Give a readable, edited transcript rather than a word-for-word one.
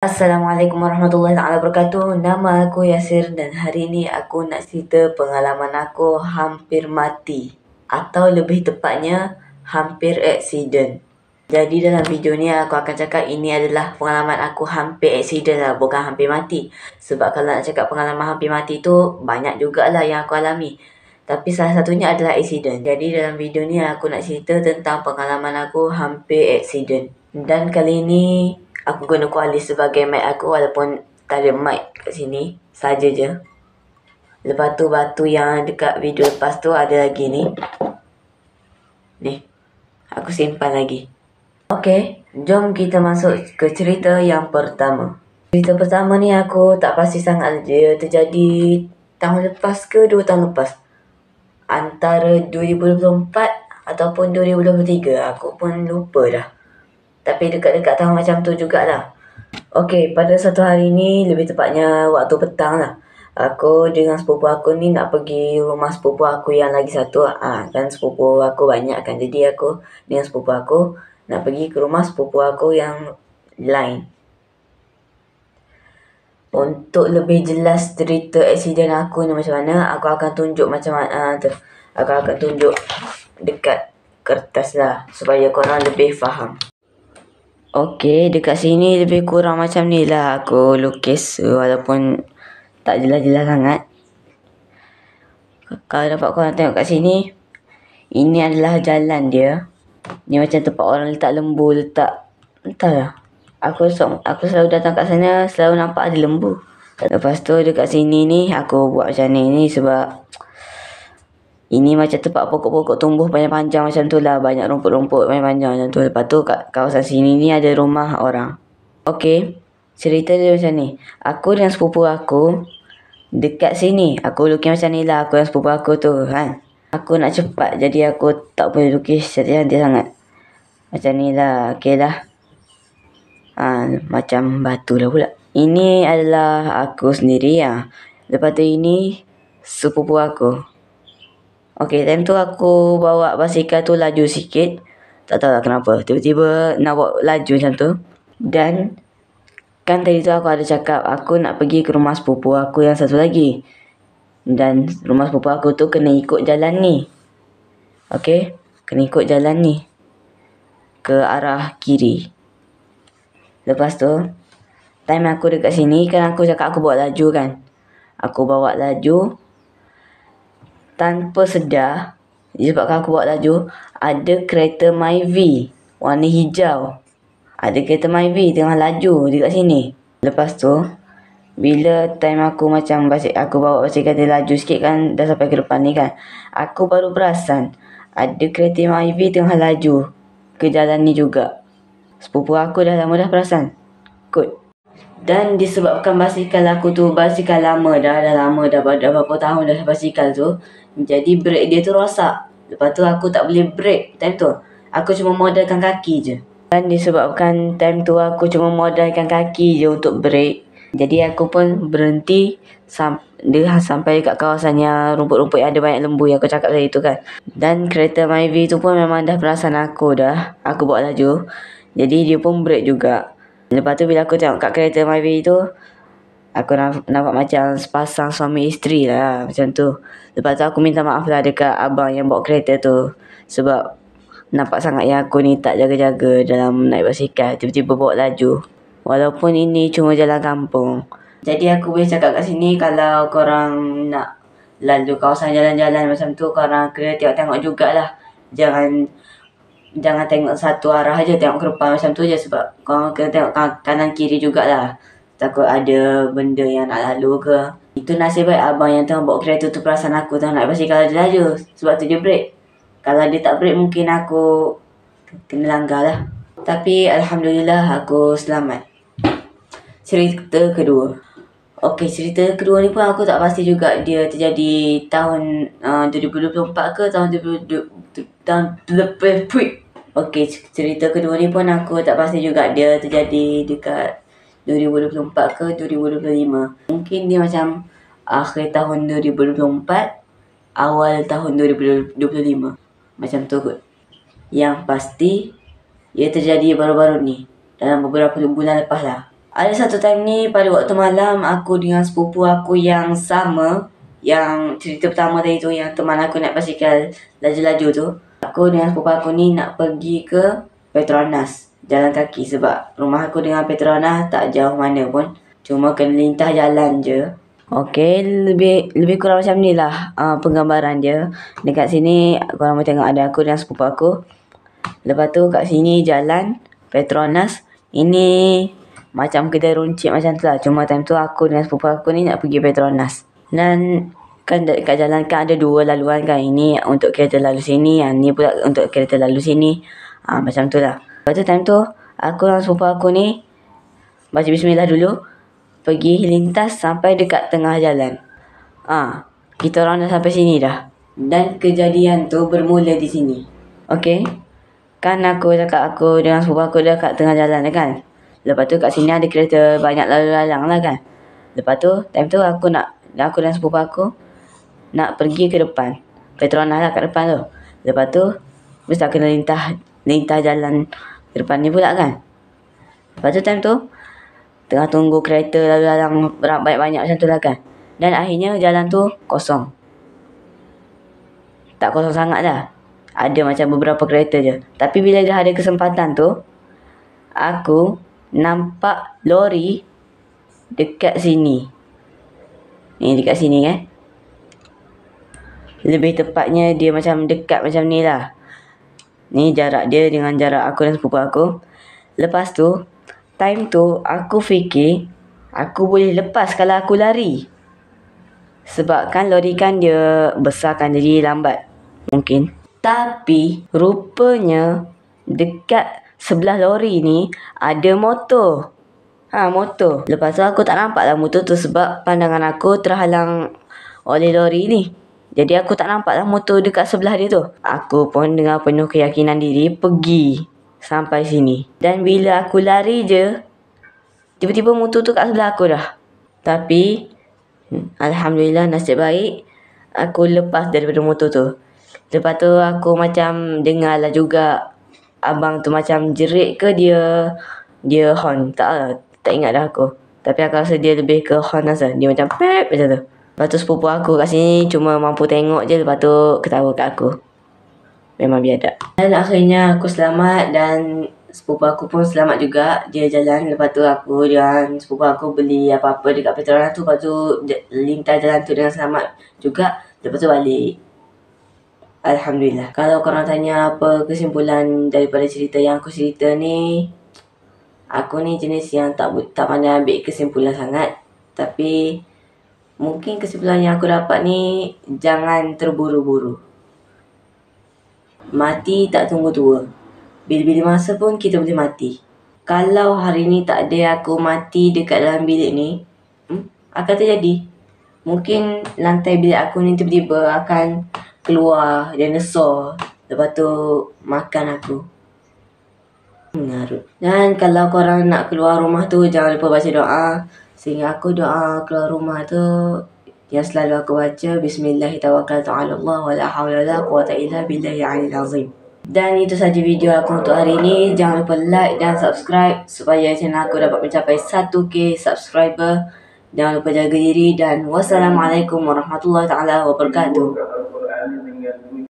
Assalamualaikum warahmatullahi wabarakatuh. Nama aku Yasir dan hari ini aku nak cerita pengalaman aku hampir mati atau lebih tepatnya hampir accident. Jadi dalam video ni aku akan cakap ini adalah pengalaman aku hampir accident lah, bukan hampir mati. Sebab kalau nak cakap pengalaman hampir mati tu banyak jugalah yang aku alami. Tapi salah satunya adalah accident. Jadi dalam video ni aku nak cerita tentang pengalaman aku hampir accident. Dan kali ni aku guna kualis sebagai mic aku walaupun tak ada mic kat sini. Saja je. Lepas tu batu yang dekat video lepas tu ada lagi ni. Ni. Aku simpan lagi. Okey, jom kita masuk ke cerita yang pertama. Cerita pertama ni aku tak pasti sangat, dia terjadi tahun lepas ke 2 tahun lepas. Antara 2024 ataupun 2023, aku pun lupa dah. Tapi dekat-dekat tahun macam tu jugalah. Okey, pada satu hari ni, lebih tepatnya waktu petang lah, aku dengan sepupu aku ni nak pergi rumah sepupu aku yang lagi satu. Kan sepupu aku banyak kan, jadi aku dengan sepupu aku nak pergi ke rumah sepupu aku yang lain. Untuk lebih jelas cerita aksiden aku ni macam mana, aku akan tunjuk macam mana tu. Aku akan tunjuk dekat kertas lah supaya korang lebih faham. Okey, dekat sini lebih kurang macam ni lah aku lukis, walaupun tak jelas-jelas sangat. Kalau dapat korang tengok kat sini, ini adalah jalan dia. Ni macam tempat orang letak lembu, letak, entahlah. Aku selalu datang kat sana, selalu nampak ada lembu. Lepas tu dekat sini ni aku buat macam ni sebab ini macam tempat pokok-pokok tumbuh panjang-panjang macam tu lah. Banyak rumput-rumput panjang-panjang macam tu. Lepas tu kat kawasan sini ni ada rumah orang. Okey, cerita dia macam ni. Aku dan sepupu aku dekat sini. Aku lukis macam ni lah, aku dan sepupu aku tu kan. Aku nak cepat, jadi aku tak boleh lukis cantik-cantik sangat. Macam ni lah, okey lah. Macam batu lah pula. Ini adalah aku sendiri ya. Lepas tu ini sepupu aku. Okey, time tu aku bawa basikal tu laju sikit. Tak tahu lah kenapa. Tiba-tiba nak bawa laju macam tu. Dan kan tadi tu aku ada cakap aku nak pergi ke rumah sepupu aku yang satu lagi. Dan rumah sepupu aku tu kena ikut jalan ni. Okey, kena ikut jalan ni ke arah kiri. Lepas tu time aku dekat sini kan aku cakap aku bawa laju kan. Aku bawa laju tanpa sedar, disebabkan aku bawa laju, ada kereta Myvi warna hijau. Ada kereta Myvi tengah laju dekat sini. Lepas tu bila time aku macam aku bawa basikal dia laju sikit kan, dah sampai ke depan ni kan, aku baru perasan ada kereta Myvi tengah laju ke jalan ni juga. Sepupu aku dah lama dah perasan kot. Dan disebabkan basikal aku tu basikal lama dah lama dah berapa tahun dah basikal tu, jadi brake dia tu rosak. Lepas tu aku tak boleh brake time tu. Aku cuma modalkan kaki je. Dan disebabkan time tu aku cuma modalkan kaki je untuk brake, jadi aku pun berhenti sampai dekat kawasannya rumput-rumput yang ada banyak lembu yang aku cakap tadi tu kan. Dan kereta Myvi tu pun memang dah perasan aku dah. Aku bawa laju, jadi dia pun brake juga. Lepas tu bila aku tengok kat kereta Myvi tu, aku nampak macam sepasang suami isteri lah macam tu. Lepas tu aku minta maaf lah dekat abang yang bawa kereta tu, sebab nampak sangat yang aku ni tak jaga-jaga dalam naik basikal, tiba-tiba bawa laju. Walaupun ini cuma jalan kampung. Jadi aku boleh cakap kat sini, kalau korang nak lalu kawasan jalan-jalan macam tu, korang kena tengok-tengok jugalah. Jangan tengok satu arah aja, tengok ke depan macam tu je, sebab korang kena tengok kanan kiri jugalah. Takut ada benda yang nak lalu ke. Itu nasib baik abang yang tengah bawa kereta tu perasan aku tengah naik basikal laju, sebab tu dia brake. Kalau dia tak brake mungkin aku kena langgar lah. Tapi Alhamdulillah aku selamat. Cerita kedua. Okey, cerita kedua ni pun aku tak pasti juga dia terjadi tahun 2024 ke tahun 2020. Okey, cerita kedua ni pun aku tak pasti juga dia terjadi dekat 2024 ke 2025. Mungkin dia macam akhir tahun 2024, awal tahun 2025. Macam tu kot. Yang pasti ia terjadi baru-baru ni, dalam beberapa bulan lepas lah. Ada satu time ni pada waktu malam, aku dengan sepupu aku yang sama, yang cerita pertama tadi tu, yang teman aku naik basikal laju-laju tu, aku dengan sepupu aku ni nak pergi ke Petronas jalan kaki sebab rumah aku dengan Petronas tak jauh mana pun, cuma kena lintah jalan je. Okey, lebih kurang macam ni lah penggambaran dia. Dekat sini korang boleh tengok ada aku dan sepupu aku. Lepas tu kat sini jalan Petronas. Ini macam kedai runcit macam tu lah. Cuma time tu aku dengan sepupu aku ni nak pergi Petronas. Dan kan dekat jalan kan ada dua laluan kan. Ini untuk kereta lalu sini, yang ni pula untuk kereta lalu sini. Macam tu lah. Lepas tu time tu aku dengan sepupu aku ni baca bismillah dulu, pergi lintas sampai dekat tengah jalan. Kita orang dah sampai sini dah. Dan kejadian tu bermula di sini. Okey. Kan aku cakap aku dengan sepupu aku dah kat tengah jalan dah kan. Lepas tu kat sini ada kereta banyak lalu lalang lah kan. Lepas tu time tu aku dan sepupu aku nak pergi ke depan. Petronas lah kat depan tu. Lepas tu mesti kena lintah jalan ke depan ni pula kan. Lepas tu time tu tengah tunggu kereta lalu lalang banyak-banyak macam tu lah kan. Dan akhirnya jalan tu kosong. Tak kosong sangat dah. Ada macam beberapa kereta je. Tapi bila dah ada kesempatan tu, aku nampak lori dekat sini. Ni dekat sini kan. Lebih tepatnya dia macam dekat macam ni lah. Ni jarak dia dengan jarak aku dan sepupu aku. Lepas tu, time tu aku fikir aku boleh lepas kalau aku lari. Sebab kan lori kan dia besar kan, jadi lambat mungkin. Tapi rupanya dekat sebelah lori ni ada motor. Motor. Lepas tu aku tak nampak lah motor tu sebab pandangan aku terhalang oleh lori ni. Jadi aku tak nampak lah motor dekat sebelah dia tu. Aku pun dengan penuh keyakinan diri pergi sampai sini. Dan bila aku lari je, tiba-tiba motor tu kat sebelah aku dah. Tapi alhamdulillah, nasib baik aku lepas daripada motor tu. Lepas tu aku macam dengar lah juga abang tu macam jerit ke dia horn. Tak ingat dah aku. Tapi aku rasa dia lebih ke horn rasa. Dia macam pep macam tu. Lepas tu sepupu aku kat sini cuma mampu tengok je. Lepas tu ketawa kat aku. Memang biadab. Dan akhirnya aku selamat dan sepupu aku pun selamat juga. Dia jalan. Lepas tu aku dan sepupu aku beli apa-apa dekat Petronas tu. Lepas tu lintah jalan tu dengan selamat juga. Lepas tu balik. Alhamdulillah. Kalau korang tanya apa kesimpulan daripada cerita yang aku cerita ni, aku ni jenis yang tak pandai ambil kesimpulan sangat. Tapi mungkin kesimpulan yang aku dapat ni, jangan terburu-buru. Mati tak tunggu tua. Bila-bila masa pun kita boleh mati. Kalau hari ni tak ada aku mati dekat dalam bilik ni, akan terjadi. Mungkin lantai bilik aku ni tiba-tiba akan keluar dinosaur. Lepas tu makan aku. Mengarut. Dan kalau korang nak keluar rumah tu, jangan lupa baca doa. Sehingga aku doa keluar rumah tu yang selalu aku baca, Bismillahirrahmanirrahim, wala hawla wala quwwata illa billahi aliyil azim. Dan itu saja video aku untuk hari ini. Jangan lupa like dan subscribe supaya channel aku dapat mencapai 1k subscriber. Jangan lupa jaga diri dan wassalamualaikum warahmatullahi wabarakatuh.